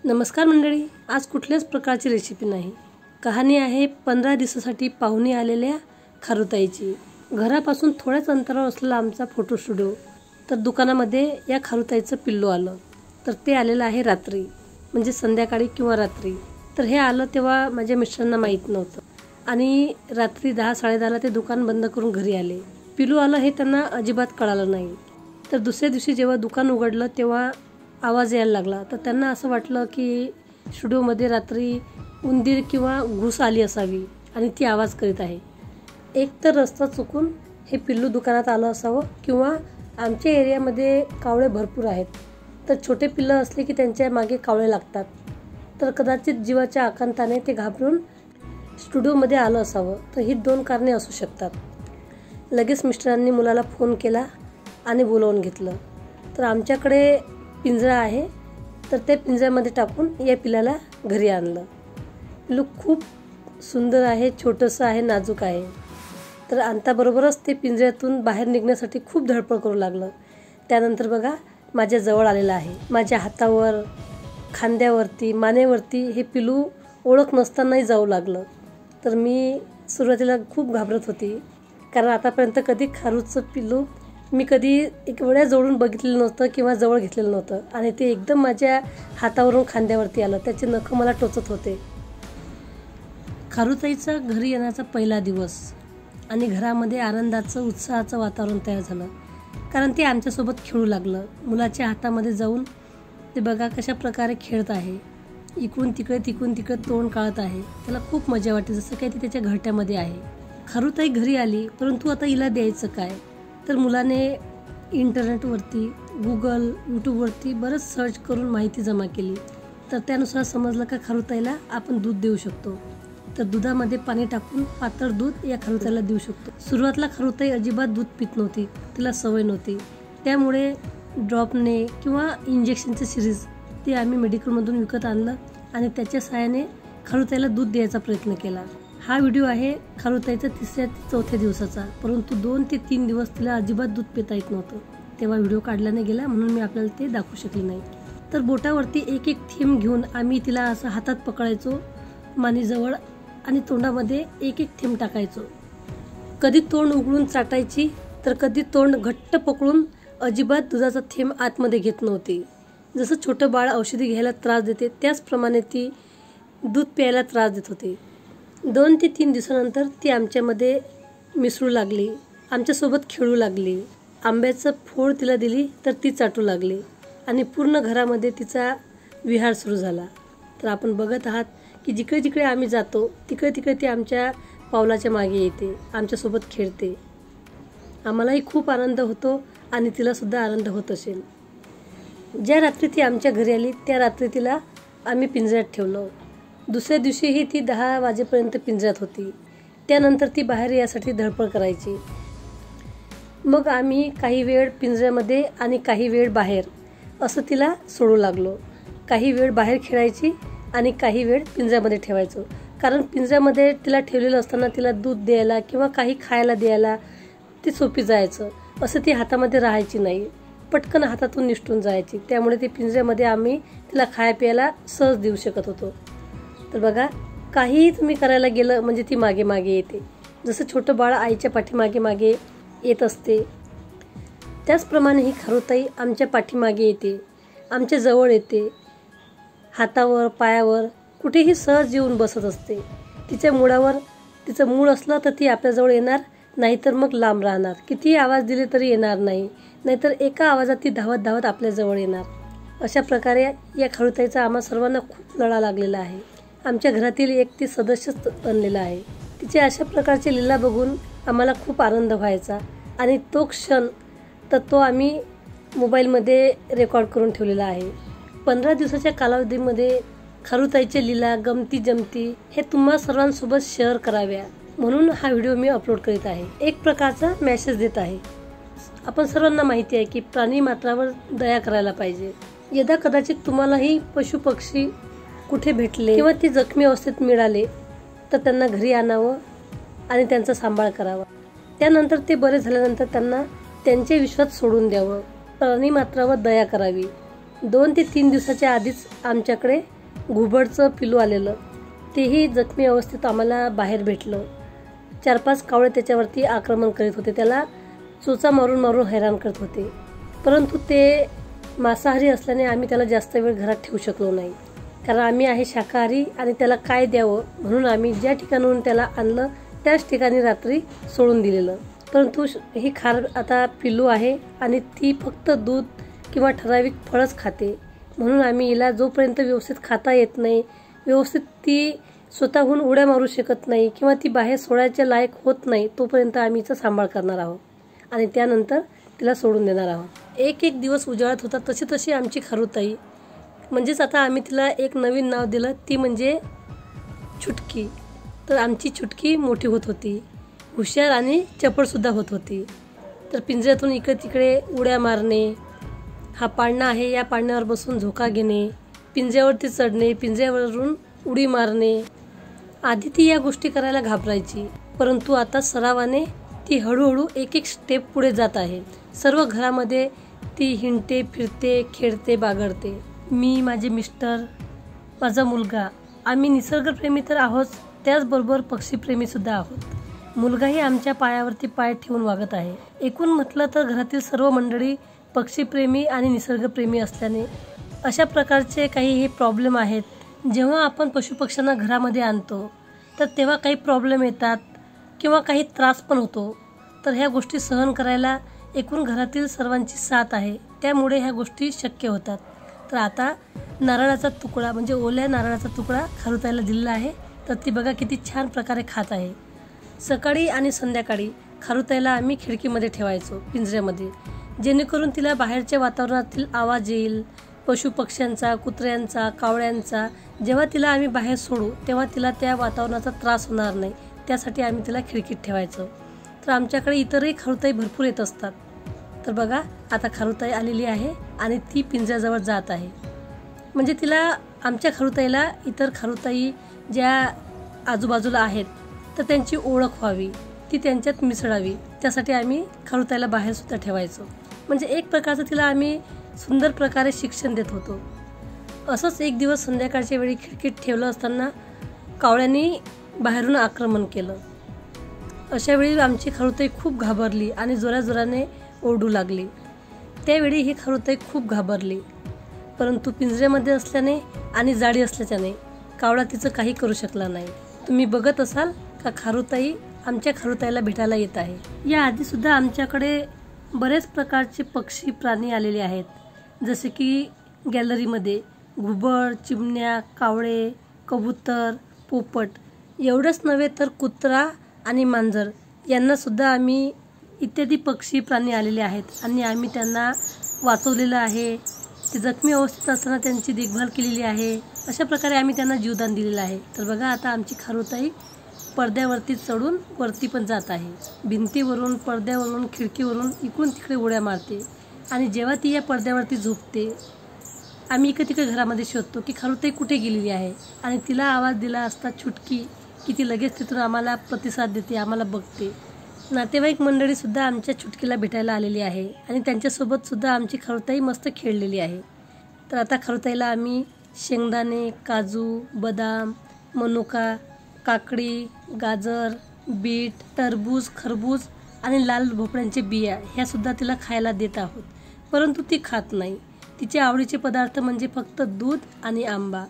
नमस्कार मंडळी, आज कुठल्याच प्रकारची रेसिपी नाही. कहाणी आहे 15 दिवसासाठी पाहुणे आलेल्या खारुताईची. घरापासून थोड्याच अंतरावर असलेला आमचा फोटो स्टुडिओ. तर दुकानामध्ये या खारुताईचं पिल्लू आलं. तर ते आलेलं आहे रात्री, म्हणजे संध्याकाळी किंवा रात्री. तर हे आलं तेव्हा माझ्या मिस्टरांना माहीत नव्हतं आणि रात्री 10-10:30ला ते दुकान बंद करून घरी आले. पिल्लू आलं हे त्यांना अजिबात कळालं नाही. तर दुसऱ्या दिवशी जेव्हा दुकान उघडलं तेव्हा आवाज यायला लागला. तर त्यांना असं वाटलं की स्टुडिओमध्ये रात्री उंदीर किंवा घुस आली असावी आणि ती आवाज करीत आहे. एक तर रस्ता चुकून हे पिल्लू दुकानात आलं असावं किंवा आमच्या एरियामध्ये कावळे भरपूर आहेत. तर छोटे पिल्लं असले की त्यांच्या मागे कावळे लागतात. तर कदाचित जीवाच्या आकांताने ते घाबरून स्टुडिओमध्ये आलं असावं. तर ही 2 कारणे असू शकतात. लगेच मिस्टरांनी मुलाला फोन केला आणि बोलवून घेतलं. तर आमच्याकडे पिंजरा आहे, तर त्या पिंजऱ्यामध्ये टाकून या पिल्लाला घरी आणलं. पिल्लू खूप सुंदर आहे, छोटंसं आहे, नाजूक आहे. तर आणताबरोबरच ते पिंजऱ्यातून बाहेर निघण्यासाठी खूप धडपड करू लागलं. त्यानंतर बघा माझ्या जवळ आलेलं आहे. माझ्या हातावर, खांद्यावरती, मानेवरती हे पिल्लू ओळख नसतानाही जाऊ लागलं. तर मी सुरुवातीला खूप घाबरत होती, कारण आतापर्यंत कधी खारूचं पिल्लू मी कधी एक वेळा जवळून बघितलेलं नव्हतं किंवा जवळ घेतलेलं नव्हतं. आणि ते एकदम माझ्या हातावरून खांद्यावरती आलं. त्याचे नख मला टोचत होते. खारुताईचा घरी येण्याचा पहिला दिवस आणि घरामध्ये आनंदाचं, उत्साहाचं वातावरण तयार झालं. कारण ते आमच्यासोबत खेळू लागलं. मुलाच्या हातामध्ये जाऊन ते बघा कशा प्रकारे खेळत आहे. इकडून तिकडे तोंड काढत आहे. त्याला खूप मजा वाटते, जसं काही ती त्याच्या घरट्यामध्ये आहे. खारुताई घरी आली, परंतु आता हिला द्यायचं काय? तर मुलाने इंटरनेटवरती, गुगल, यूट्यूबवरती बरंच सर्च करून माहिती जमा केली. तर त्यानुसार समजलं का खारुताईला आपण दूध देऊ शकतो. तर दुधामध्ये पाणी टाकून पातळ दूध या खारुताईला देऊ शकतो. सुरुवातीला खारुताई अजिबात दूध पित नव्हती, तिला सवय नव्हती. त्यामुळे ड्रॉपने किंवा इंजेक्शनचे सिरीज ते आम्ही मेडिकलमधून विकत आणलं आणि त्याच्या सहाय्याने खारुताईला दूध द्यायचा प्रयत्न केला. हा व्हिडिओ आहे खारुताईचा 3ऱ्या ते 4थ्या दिवसाचा. परंतु 2 ते 3 दिवस तिला अजिबात दूध पिता येत नव्हतं. तेव्हा व्हिडिओ काढला नाही गेला, म्हणून मी आपल्याला ते दाखवू शकले नाही. तर बोटावरती एक थेंब घेऊन आम्ही तिला असं हातात पकडायचो मानेजवळ आणि तोंडामध्ये एक थेंब टाकायचो. कधी तोंड उघडून चाटायची, तर कधी तोंड घट्ट पकडून अजिबात दुधाचा थेंब आतमध्ये घेत नव्हती. जसं छोटं बाळ औषधी घ्यायला त्रास देते त्याचप्रमाणे ती दूध प्यायला त्रास देत होती. 2 ते 3 दिवसानंतर ती आमच्यामध्ये मिसळू लागली, आमच्यासोबत खेळू लागली. आंब्याचं फोड तिला दिली तर ती चाटू लागली आणि पूर्ण घरामध्ये तिचा विहार सुरू झाला. तर आपण बघत आहात की जिकडे जिकडे आम्ही जातो तिकडे ती आमच्या पावलाच्या मागे येते, आमच्यासोबत खेळते. आम्हालाही खूप आनंद होतो आणि तिलासुद्धा आनंद होत असेल. ज्या रात्री ती आमच्या घरी आली त्या रात्री तिला आम्ही पिंजऱ्यात ठेवलं. दुसऱ्या दिवशीही ती 10 वाजेपर्यंत पिंजऱ्यात होती. त्यानंतर ती बाहेर यासाठी धडपड करायची. मग आम्ही काही वेळ पिंजऱ्यामध्ये आणि काही वेळ बाहेर असं तिला सोडू लागलो. काही वेळ बाहेर खेळायची आणि काही वेळ पिंजऱ्यामध्ये ठेवायचो. कारण पिंजऱ्यामध्ये तिला ठेवलेलं असताना तिला दूध द्यायला किंवा काही खायला द्यायला ती सोपी जायचं. असं ती हातामध्ये राहायची नाही, पटकन हातातून निसटून जायची. त्यामुळे ती पिंजऱ्यामध्ये आम्ही तिला खाया प्यायला सहज देऊ शकत होतो. तर बघा, काहीही तुम्ही करायला गेलं म्हणजे ती मागे मागे येते. जसं छोटं बाळ आईच्या पाठीमागे मागे येत असते, त्याचप्रमाणे ही खारुताई आमच्या पाठीमागे येते, आमच्या जवळ येते. हातावर, पायावर कुठेही सहज येऊन बसत असते. तिच्या मुळावर तिचं मूळ असलं तर ती आपल्याजवळ येणार, नाहीतर मग लांब राहणार. कितीही आवाज दिले तरी येणार नाही, नाहीतर एका आवाजात ती धावत धावत आपल्याजवळ येणार. अशा प्रकारे या खारुताईचा आम्हा सर्वांना खूप लळा लागलेला आहे. आमच्या घरातील एक ती सदस्यच बनलेला आहे. तिचे अशा प्रकारचे लीला बघून आम्हाला खूप आनंद व्हायचा आणि तो क्षण तर तो आम्ही मोबाईलमध्ये रेकॉर्ड करून ठेवलेला आहे. 15 दिवसाच्या कालावधीमध्ये खारुताईचे लीला, गमती जमती हे तुम्हा सर्वांसोबत शेअर कराव्या म्हणून हा व्हिडिओ मी अपलोड करीत आहे. एक प्रकारचा मेसेज देत आहे. आपण सर्वांना माहिती आहे की प्राणी मात्रावर दया करायला पाहिजे. यदा कदाचित तुम्हालाही पशु पक्षी कुठे भेटले किंवा ते जखमी अवस्थेत मिळाले तर त्यांना घरी आणावं आणि त्यांचा सांभाळ करावा. त्यानंतर ते बरे झाल्यानंतर त्यांना त्यांच्या विश्वात सोडून द्यावं. प्राणी मात्रावर दया करावी. 2 ते 3 दिवसाच्या आधीच आमच्याकडे घुबडचं पिलू आलेलं, तेही जखमी अवस्थेत आम्हाला बाहेर भेटलं. 4-5 कावळे त्याच्यावरती आक्रमण करीत होते, त्याला चोचा मारून मारून हैराण करत होते. परंतु ते मांसाहारी असल्याने आम्ही त्याला जास्त वेळ घरात ठेवू शकलो नाही, कारण आम्ही आहे शाकाहारी आणि त्याला काय द्यावं म्हणून आम्ही ज्या ठिकाणाहून त्याला आणलं त्याच ठिकाणी रात्री सोडून दिलेलं. परंतु ही खार आता पिल्लू आहे आणि ती फक्त दूध किंवा ठराविक फळच खाते, म्हणून आम्ही हिला जोपर्यंत व्यवस्थित खाता येत नाही, व्यवस्थित ती स्वतःहून उड्या मारू शकत नाही किंवा ती बाहेर सोडायच्या लायक होत नाही, तोपर्यंत आम्ही हिचा सांभाळ करणार आहोत आणि त्यानंतर तिला सोडून देणार आहोत. एक दिवस उजाळत होता तशी तशी आमची खारुताई, म्हणजेच आता आम्ही तिला एक नवीन नाव दिलं, ती म्हणजे छुटकी. तर आमची छुटकी मोठी होत होती, हुशार आणि चपळसुद्धा होत होती. तर पिंजऱ्यातून इकडे तिकडे उड्या मारणे, हा पाळणा आहे या पाळण्यावर बसून झोका घेणे, पिंजऱ्यावरती चढणे, पिंजऱ्यावरून उडी मारणे. आधी ती या गोष्टी करायला घाबरायची, परंतु आता सरावाने ती हळूहळू एक स्टेप पुढे जात आहे. सर्व घरामध्ये ती हिंडते, फिरते, खेळते, बागडते. मी, माझे मिस्टर, माझा मुलगा, आम्ही निसर्गप्रेमी तर आहोत, त्याचबरोबर पक्षीप्रेमीसुद्धा आहोत. मुलगाही आमच्या पायावरती पाय ठेवून वागत आहे. एकूण म्हटलं तर घरातील सर्व मंडळी पक्षीप्रेमी आणि निसर्गप्रेमी असल्याने अशा प्रकारचे काही हे प्रॉब्लेम आहेत. जेव्हा आपण पशुपक्ष्यांना घरामध्ये आणतो तर तेव्हा काही प्रॉब्लेम येतात किंवा काही त्रास पण होतो. तर ह्या गोष्टी सहन करायला एकूण घरातील सर्वांची साथ आहे, त्यामुळे ह्या गोष्टी शक्य होतात. तर आता नारळाचा तुकडा म्हणजे ओल्या नारळाचा तुकडा खारुताईला दिलेला आहे, तर ती बघा किती छान प्रकारे खात आहे. सकाळी आणि संध्याकाळी खारुताईला आम्ही खिडकीमध्ये ठेवायचो पिंजऱ्यामध्ये, जेणेकरून तिला बाहेरच्या वातावरणातील आवाज येईल, पशुपक्ष्यांचा, कुत्र्यांचा, कावळ्यांचा. जेव्हा तिला आम्ही बाहेर सोडू तेव्हा तिला त्या वातावरणाचा त्रास होणार नाही, त्यासाठी आम्ही तिला खिडकीत ठेवायचो. तर आमच्याकडे इतरही खारुताई भरपूर येत असतात. तर बघा आता खारुताई आलेली आहे आणि ती पिंजऱ्याजवळ जात आहे, म्हणजे तिला आमच्या खारुताईला इतर खारुताई ज्या आजूबाजूला आहेत तर त्यांची ओळख व्हावी, ती त्यांच्यात मिसळावी, त्यासाठी आम्ही खारुताईला बाहेरसुद्धा ठेवायचो. म्हणजे एक प्रकारचं तिला आम्ही सुंदर प्रकारे शिक्षण देत होतो. असंच एक दिवस संध्याकाळच्या वेळी खिडकीत ठेवलं असताना कावळ्यांनी बाहेरून आक्रमण केलं. अशावेळी आमची खारुताई खूप घाबरली आणि जोराजोराने ओरडू लागली. त्यावेळी ही खारुताई खूप घाबरली, परंतु पिंजऱ्यामध्ये असल्याने आणि जाळी असल्याच्याने कावळा तिचं काही करू शकला नाही. तुम्ही बघत असाल का खारुताई आमच्या खारुताईला भेटायला येत आहे. या आधीसुद्धा आमच्याकडे बरेच प्रकारचे पक्षी प्राणी आलेले आहेत, जसे की गॅलरीमध्ये घुबड, चिमण्या, कावळे, कबूतर, पोपट. एवढंच नव्हे तर कुत्रा आणि मांजर यांनासुद्धा आम्ही इत्यादी पक्षी प्राणी आलेले आहेत आणि आम्ही त्यांना वाचवलेलं आहे. ते जखमी अवस्थेत असताना त्यांची देखभाल केलेली आहे. अशा प्रकारे आम्ही त्यांना जीवदान दिलेलं आहे. तर बघा आता आमची खारुताई पडद्यावरती चढून वरती पण जात आहे. भिंतीवरून, पडद्यावरून, खिडकीवरून इकडून तिकडे उड्या मारते आणि जेव्हा ती या पडद्यावरती झोपते आम्ही इकडे तिकडे घरामध्ये शोधतो की खारुताई कुठे गेलेली आहे आणि तिला आवाज दिला असता छुटकी की ती लगेच तिथून आम्हाला प्रतिसाद देते, आम्हाला बघते. नातेवाईक मंडळीसुद्धा आमच्या छुटकीला भेटायला आलेली आहे आणि त्यांच्यासोबतसुद्धा आमची खारुताई मस्त खेळलेली आहे. तर आता खारुताईला आम्ही शेंगदाणे, काजू, बदाम, मनुका, काकडी, गाजर, बीट, टरबूज, खरबूज आणि लाल भोपळ्यांचे बिया ह्यासुद्धा तिला खायला देत आहोत, परंतु ती खात नाही. तिचे आवडीचे पदार्थ म्हणजे फक्त दूध आणि आंबा,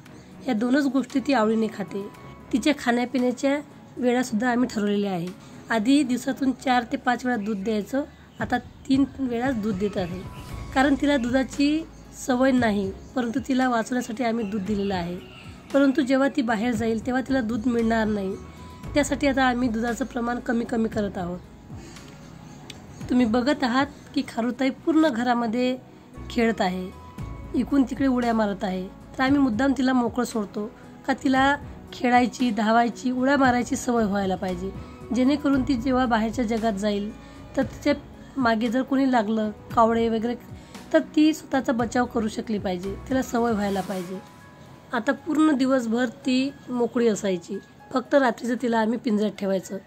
ह्या दोनच गोष्टी ती आवडीने खाते. तिच्या खाण्यापिण्याच्या वेळासुद्धा आम्ही ठरवलेल्या आहे. आधी दिवसातून 4 ते 5 वेळा दूध द्यायचं, आता 3 वेळाच दूध देत आहे, कारण तिला दुधाची सवय नाही, परंतु तिला वाचवण्यासाठी आम्ही दूध दिलेलं आहे. परंतु जेव्हा ती बाहेर जाईल तेव्हा तिला दूध मिळणार नाही, त्यासाठी आता आम्ही दुधाचं प्रमाण कमी करत आहोत. तुम्ही बघत आहात की खारुताई पूर्ण घरामध्ये खेळत आहे, इकडून तिकडे उड्या मारत आहे. तर आम्ही मुद्दाम तिला मोकळं सोडतो का तिला खेळायची, धावायची, उड्या मारायची सवय व्हायला पाहिजे, जेणेकरून ती जेव्हा बाहेरच्या जगात जाईल तर तिच्या मागे जर कोणी लागलं, कावळे वगैरे, तर ती स्वतःचा बचाव करू शकली पाहिजे, तिला सवय व्हायला पाहिजे. आता पूर्ण दिवसभर ती मोकळी असायची, फक्त रात्रीचं तिला आम्ही पिंजऱ्यात ठेवायचं,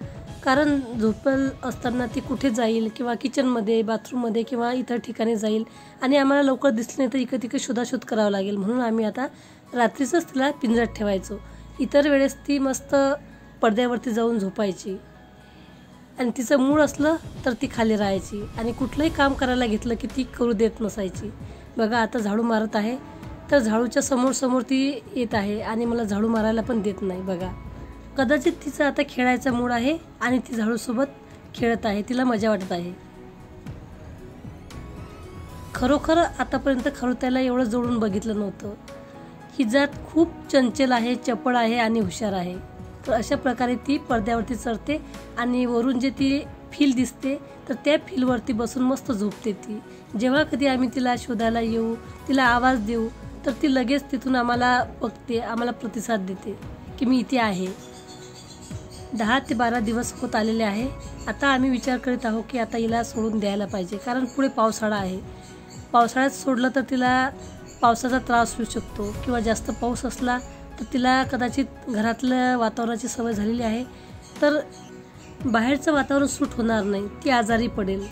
कारण झोपेल असताना ती कुठे जाईल किंवा किचनमध्ये, बाथरूममध्ये किंवा इतर ठिकाणी जाईल आणि आम्हाला लवकर दिसली नाही तर इकडे तिकडे शोधाशोध करावं लागेल, म्हणून आम्ही आता रात्रीचंच तिला पिंजऱ्यात ठेवायचो. इतर वेळेस ती मस्त पडद्यावरती जाऊन झोपायची आणि तिचं मूड असलं तर ती खाली राहायची आणि कुठलंही काम करायला घेतलं की ती करू देत नसायची. बघा आता झाडू मारत आहे तर झाडूच्या समोर ती येत आहे आणि मला झाडू मारायला पण देत नाही. बघा कदाचित तिचं आता खेळायचा मूड आहे आणि ती झाडूसोबत खेळत आहे, तिला मजा वाटत आहे. खरोखर आतापर्यंत खरुताईला एवढं जवळून बघितलं नव्हतं. ही जात खूप चंचल आहे, चपळ आहे आणि हुशार आहे. तर अशा प्रकारे ती पडद्यावरती चढते आणि वरून जे ती फील दिसते तर त्या फीलवरती बसून मस्त झोपते ती. जेव्हा कधी आम्ही तिला शोधायला येऊ, तिला आवाज देऊ तर ती लगेच तिथून आम्हाला बघते, आम्हाला प्रतिसाद देते की मी इथे आहे. 10 ते 12 दिवस होत आलेले आहे. आता आम्ही विचार करीत आहोत की आता हिला सोडून द्यायला पाहिजे, कारण पुढे पावसाळा आहे. पावसाळ्यात सोडलं तर तिला पावसाचा त्रास होऊ शकतो किंवा जास्त पाऊस असला तर तिला कदाचित घरातल्या वातावरणाची सवय झालेली आहे तर बाहेरचं वातावरण सूट होणार नाही, ती आजारी पडेल.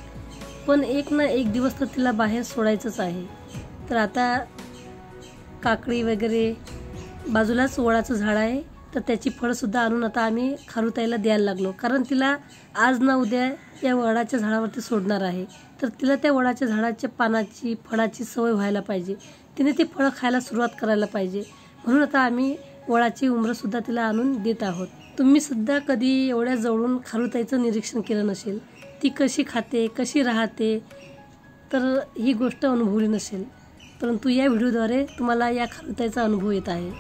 पण एक ना एक दिवस तर तिला बाहेर सोडायचंच आहे. तर आता काकडी वगैरे, बाजूलाच वडाचं झाड आहे तर त्याची फळंसुद्धा आणून आता आम्ही खरुताईला द्यायला लागलो, कारण तिला आज ना उद्या या वडाच्या झाडावरती सोडणार आहे. तर तिला त्या वडाच्या झाडाच्या पानाची, फळाची सवय व्हायला पाहिजे. तिने ते फळं खायला सुरुवात करायला पाहिजे. म्हणून आता आम्ही वडाची उमरंसुद्धा तिला आणून देत आहोत. तुम्ही सुद्धा कधी एवढ्या जवळून खरुताईचं निरीक्षण केलं नसेल, ती कशी खाते, कशी राहते, तर ही गोष्ट अनुभवली नसेल. परंतु या व्हिडिओद्वारे तुम्हाला या खरुताईचा अनुभव येत आहे.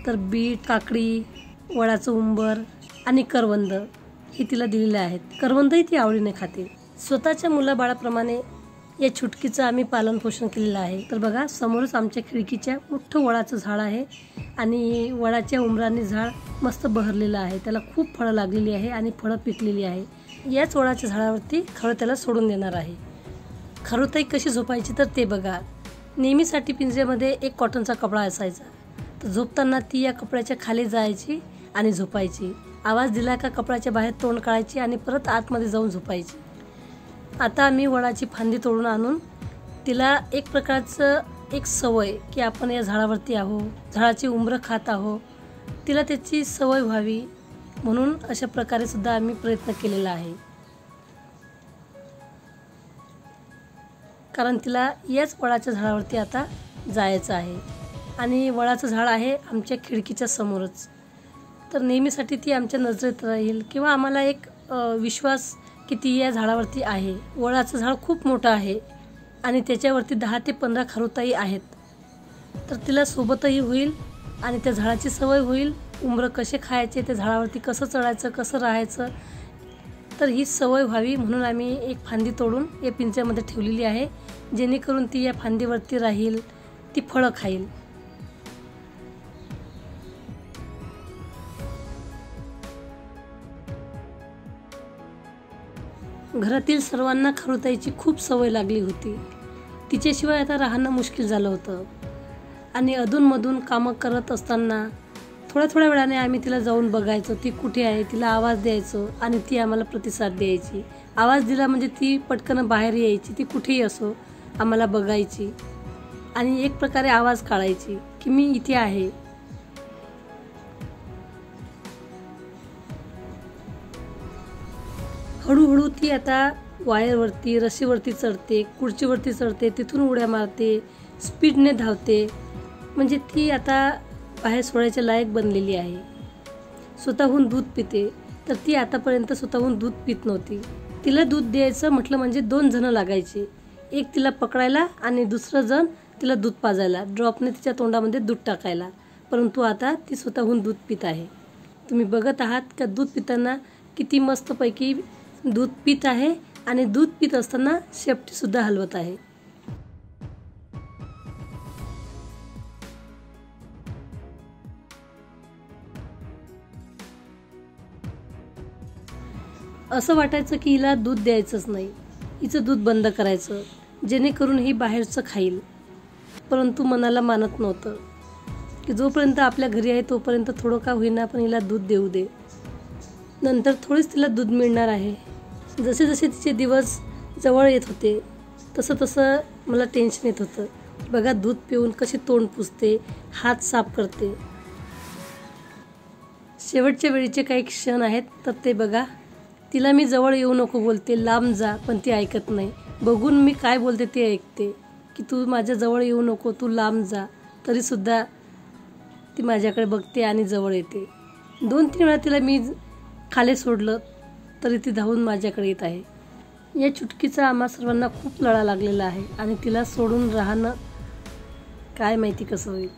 तर बीट, काकडी, वडाचं उंबर आणि करवंद हे तिला दिलेले आहेत. करवंदही ती आवडीने खाते. स्वतःच्या मुलाबाळाप्रमाणे या छुटकीचं आम्ही पालनपोषण केलेलं आहे. तर बघा समोरच आमच्या खिडकीच्या मोठं वडाचं झाड आहे आणि वडाच्या उंबराने झाड मस्त बहरलेलं आहे. त्याला खूप फळं लागलेली आहे आणि फळं पिकलेली आहे. याच वडाच्या झाडावरती खरुताईला सोडून देणार आहे. खरुताई कशी झोपायची तर ते बघा. नेहमीसाठी पिंजऱ्यामध्ये एक कॉटनचा कपडा असायचा. तर झोपताना ती या कपड्याच्या खाली जायची आणि झोपायची. आवाज दिला का कपड्याच्या बाहेर तोंड काढायची आणि परत आतमध्ये जाऊन झोपायची. आता आम्ही वडाची फांदी तोडून आणून तिला एक प्रकारचं एक सवय की आपण या झाडावरती आहो, झाडाची उंबरं खात आहो, तिला त्याची सवय व्हावी म्हणून अशा प्रकारे सुद्धा आम्ही प्रयत्न केलेला आहे. कारण तिला याच वडाच्या झाडावरती आता जायचं आहे आणि वडाचं झाड आहे आमच्या खिडकीच्या समोरच. तर नेहमीसाठी ती आमच्या नजरेत राहील किंवा आम्हाला एक विश्वास की ती या झाडावरती आहे. वडाचं झाड खूप मोठं आहे आणि त्याच्यावरती 10 ते 15 खरुताई आहेत. तर तिला सोबतही होईल आणि त्या झाडाची सवय होईल. उंबरं कसे खायचे, त्या झाडावरती कसं चढायचं, कसं राहायचं, तर ही सवय व्हावी म्हणून आम्ही एक फांदी तोडून या पिंजऱ्यामध्ये ठेवलेली आहे, जेणेकरून ती या फांदीवरती राहील, ती फळं खाईल. घरातील सर्वांना खरुताईची खूप सवय लागली होती. तिच्याशिवाय आता राहणं मुश्किल झालं होतं आणि अधूनमधून कामं करत असताना थोड्या वेळाने आम्ही तिला जाऊन बघायचो ती कुठे आहे, तिला आवाज द्यायचो आणि ती आम्हाला प्रतिसाद द्यायची. आवाज दिला म्हणजे ती पटकन बाहेर यायची, ती कुठेही असो आम्हाला बघायची आणि एक प्रकारे आवाज काढायची की मी इथे आहे. हळूहळू ती आता वायरवरती, रशीवरती चढते, खुर्चीवरती चढते, तिथून उड्या मारते, स्पीडने धावते. म्हणजे ती आता बाहेर सोडायच्या लायक बनलेली आहे. स्वतःहून दूध पिते. तर ती आतापर्यंत स्वतःहून दूध पित नव्हती. तिला दूध द्यायचं म्हटलं म्हणजे 2 जण लागायचे. एक तिला पकडायला आणि दुसरं जण तिला दूध पाजायला, ड्रॉपने तिच्या तोंडामध्ये दूध टाकायला. परंतु आता ती स्वतःहून दूध पित आहे. तुम्ही बघत आहात का दूध पिताना किती मस्तपैकी दूध पित आहे आणि दूध पित असताना शेपटीसुद्धा हलवत आहे. असं वाटायचं की हिला दूध द्यायचंच नाही, हिचं दूध बंद करायचं जेणेकरून ही बाहेरचं खाईल. परंतु मनाला मानत नव्हतं की जोपर्यंत आपल्या घरी आहे तोपर्यंत थोडं का होईना पण हिला दूध देऊ दे. नंतर थोडीच तिला दूध मिळणार आहे. जसे जसे तिचे दिवस जवळ येत होते तसं तसं मला टेन्शन येत होतं. बघा दूध पिऊन कशी तोंड पुसते, हात साफ करते. शेवटच्या वेळीचे काही क्षण आहेत तर ते बघा. तिला मी जवळ येऊ नको बोलते, लांब जा, पण ती ऐकत नाही. बघून मी काय बोलते ते ऐकते, की तू माझ्या जवळ येऊ नको, तू लांब जा. तरीसुद्धा ती माझ्याकडे बघते आणि जवळ येते. 2-3 वेळा तिला मी खाली सोडलं तरी ती धावून माझ्याकडे येत आहे. या चुटकीचा आम्हा सर्वांना खूप लळा लागलेला आहे आणि तिला सोडून राहणं काय माहिती कसं होईल.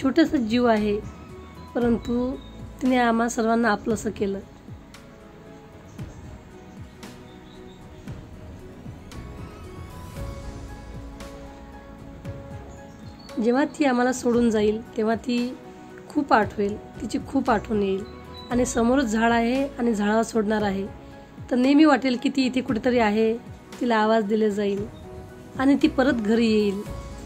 छोटासा जीव आहे, परंतु तिने आम्हा सर्वांना आपलंसं केलं. जेव्हा ती आम्हाला सोडून जाईल तेव्हा ती खूप आठवेल, तिची खूप आठवण येईल. आणि समोरच झाड आहे आणि झाडावर सोडणार आहे, तर नेहमी वाटेल की ती इथे कुठेतरी आहे, तिला आवाज दिले जाईल आणि ती परत घरी येईल.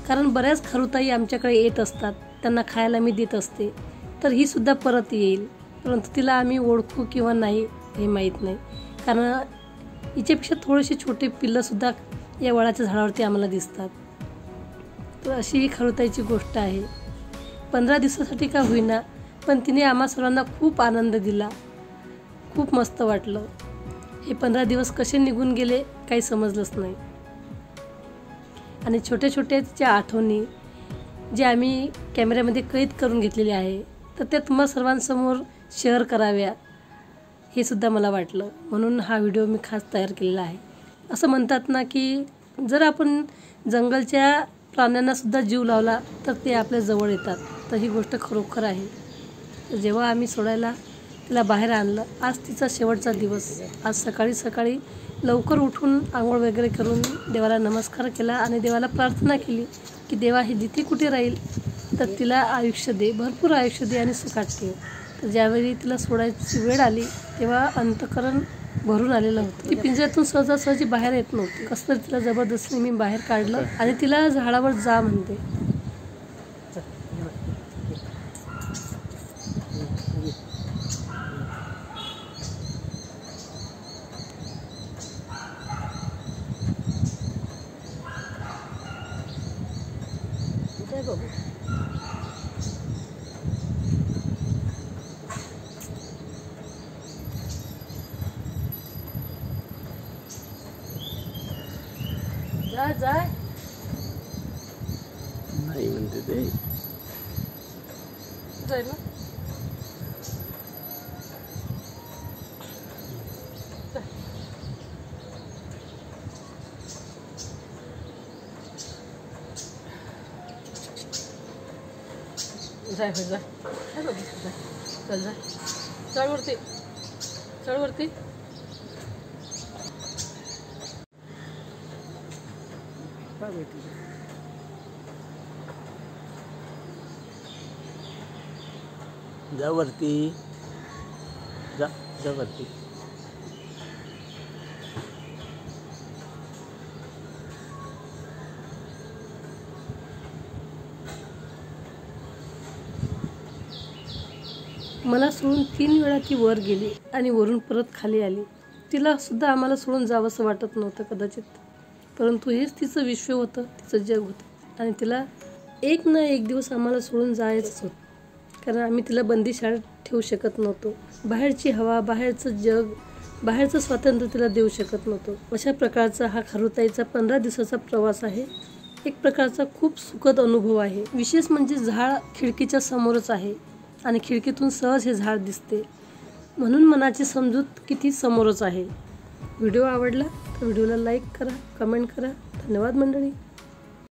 कारण बऱ्याच खरुताई आमच्याकडे येत असतात, त्यांना खायला मी देत असते, तर ही सुद्धा परत येईल. परंतु तिला आम्ही ओळखू किंवा नाही हे माहीत नाही, कारण हिच्यापेक्षा थोडेसे छोटे पिल्लंसुद्धा या वडाच्या झाडावरती आम्हाला दिसतात. तर अशी ही खरुताईची गोष्ट आहे. 15 दिवसासाठी का होईना, पण तिने आम्हा सर्वांना खूप आनंद दिला. खूप मस्त वाटलं. हे 15 दिवस कसे निघून गेले काही समजलंच नाही. आणि छोट्या छोट्या तिच्या आठवणी जे आम्ही कॅमेऱ्यामध्ये कैद करून घेतलेले आहे, तर त्या तुम्हा सर्वांसमोर शेअर कराव्या हे सुद्धा मला वाटलं. म्हणून हा व्हिडिओ मी खास तयार केलेला आहे. असं म्हणतात ना की जर आपण जंगलच्या प्राण्यांनासुद्धा जीव लावला तर ते आपल्या जवळ येतात, तर ही गोष्ट खरोखर आहे. तर जेव्हा आम्ही सोडायला तिला बाहेर आणलं, आज तिचा शेवटचा दिवस. आज सकाळी सकाळी लवकर उठून आंघोळ वगैरे करून देवाला नमस्कार केला आणि देवाला प्रार्थना केली की देवा हे जिथे कुठे राहील तर तिला आयुष्य दे, भरपूर आयुष्य दे आणि सुखात ठेव. तर ज्यावेळी तिला सोडायची वेळ आली तेव्हा अंतःकरण भरून आलेलं होतं. ती पिंजऱ्यातून सहजासहजी बाहेर येत नव्हती. कसं तर तिला जबरदस्तीने मी बाहेर काढलं आणि तिला झाडावर जा म्हणते. जा जा नाही म्हणते ते जाय ना. जाय जाय चल जाय, चढ वरती, चढ वरती. जा वरती, जा जा वरती. मला सोडून 3 वेळा ती वर गेली आणि वरून परत खाली आली. तिला सुद्धा आम्हाला सोडून जावंसं वाटत नव्हतं कदाचित, परंतु हेच तिचं विश्व होतं, तिचं जग होतं आणि तिला एक ना एक दिवस आम्हाला सोडून जायचंच होतं. कारण आम्ही तिला बंदी शाळेत ठेवू शकत नव्हतो. बाहेरची हवा, बाहेरचं जग, बाहेरचं स्वातंत्र्य तिला देऊ शकत नव्हतो. अशा प्रकारचा हा खरुताईचा 15 दिवसाचा प्रवास आहे. एक प्रकारचा खूप सुखद अनुभव आहे. विशेष म्हणजे झाड खिडकीच्या समोरच आहे आणि खिडकीतून सहज हे झाड दिसते, म्हणून मनाची समजूत किती समोरच आहे. व्हिडिओ आवडला तर व्हिडिओला लाईक करा, कमेंट करा. धन्यवाद मंडळी.